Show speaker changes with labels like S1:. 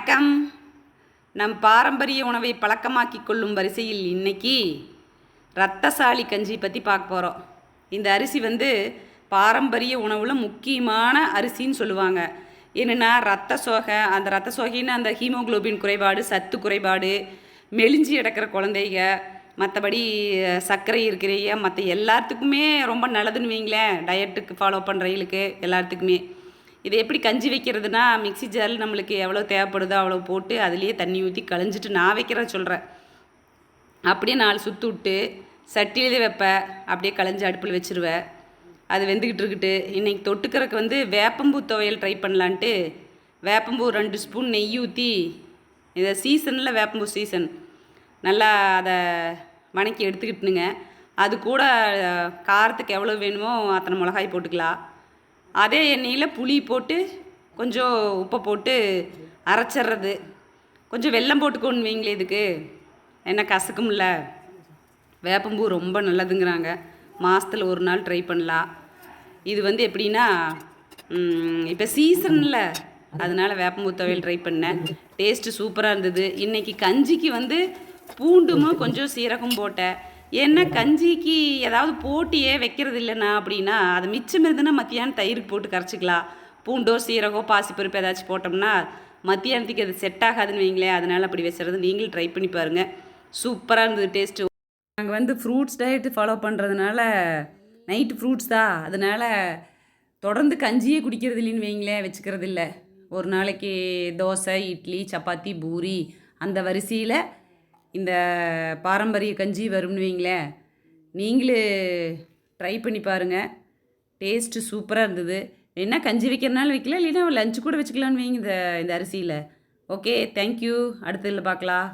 S1: வணக்கம். நம் பாரம்பரிய உணவை பழக்கமாக்கி கொள்ளும் வரிசையில் இன்னைக்கு ரத்தசாலி கஞ்சி பற்றி பார்க்க போகிறோம். இந்த அரிசி பாரம்பரிய உணவில் முக்கியமான அரிசின்னு சொல்லுவாங்க. என்னென்னா ரத்த சோகை, அந்த ரத்த சோகைன்னு அந்த ஹீமோகுளோபின் குறைபாடு, சத்து குறைபாடு, மெலிஞ்சி கிடக்கிற குழந்தைங்க, மற்றபடி சர்க்கரை இருக்கிறீங்க, மற்ற எல்லாத்துக்குமே ரொம்ப நல்லதுன்னு வைங்களேன். டயட்டுக்கு ஃபாலோ பண்ணுறவங்களுக்கு எல்லாத்துக்குமே இதை எப்படி கஞ்சி வைக்கிறதுனா, மிக்ஸி ஜாரில் நம்மளுக்கு எவ்வளோ தேவைப்படுதோ அவ்வளோ போட்டு அதுலேயே தண்ணி ஊற்றி களைஞ்சிட்டு நான் வைக்கிறத சொல்கிறேன். அப்படியே 4 சுற்று விட்டு சட்டியிலே வைப்பேன். அப்படியே களைஞ்சி அடுப்பில் வச்சுருவேன். அது வெந்துக்கிட்டு இருக்குட்டு இன்றைக்கி தொட்டுக்கிறதுக்கு வேப்பம்பூ துவையல் ட்ரை பண்ணலான்ட்டு வேப்பம்பூ 2 ஸ்பூன் நெய் ஊற்றி, இதை சீசனில் வேப்பம்பூ சீசன் நல்லா அதை வணக்கி எடுத்துக்கிட்டுனுங்க. அது கூட காரத்துக்கு எவ்வளோ வேணுமோ அத்தனை மிளகாய் போட்டுக்கலாம். அதே எண்ணெயில் புளி போட்டு கொஞ்சம் உப்பை போட்டு அரைச்சிட்றது. கொஞ்சம் வெல்லம் போட்டுக்கோன்னு வைங்களே, இதுக்கு என்ன கசக்கும்ல. வேப்பம்பூ ரொம்ப நல்லதுங்கிறாங்க. மாதத்தில் ஒரு நாள் ட்ரை பண்ணலாம். இது எப்படின்னா, இப்போ சீசனில் அதனால் வேப்பம்பூ துவையல் ட்ரை பண்ணேன். டேஸ்ட்டு சூப்பராக இருந்தது. இன்றைக்கி கஞ்சிக்கு பூண்டும் கொஞ்சம் சீரகம் போட்டேன். ஏன்னா கஞ்சிக்கு ஏதாவது போட்டியே வைக்கிறது இல்லைண்ணா அப்படின்னா, அது மிச்சம் இருந்துன்னா மத்தியானம் தயிருக்கு போட்டு கரைச்சிக்கலாம். பூண்டோ சீரகோ பாசிப்பருப்பு ஏதாச்சும் போட்டோம்னா மத்தியானத்துக்கு அது செட் ஆகாதுன்னு வைங்களேன். அதனால் அப்படி வச்சுறது. நீங்களும் ட்ரை பண்ணி பாருங்கள். சூப்பராக இருந்தது டேஸ்ட்டு. நாங்கள் ஃப்ரூட்ஸ் டயட்டு ஃபாலோ பண்ணுறதுனால நைட்டு ஃப்ரூட்ஸ் தான். அதனால் தொடர்ந்து கஞ்சியே குடிக்கிறது இல்லைன்னு வைங்களேன், வச்சுக்கிறது இல்லை. ஒரு நாளைக்கு தோசை, இட்லி, சப்பாத்தி, பூரி அந்த வரிசையில் இந்த பாரம்பரிய கஞ்சி வரும்னு வைங்களேன். நீங்களே ட்ரை பண்ணி பாருங்கள். டேஸ்ட்டு சூப்பராக இருந்தது. என்ன கஞ்சி வைக்கிறனால வைக்கலாம், இல்லைன்னா லஞ்சு கூட வச்சுக்கலான்னு வைங்க இந்த அரிசியில். Okay, thank you. அடுத்ததில் பார்க்கலாம்.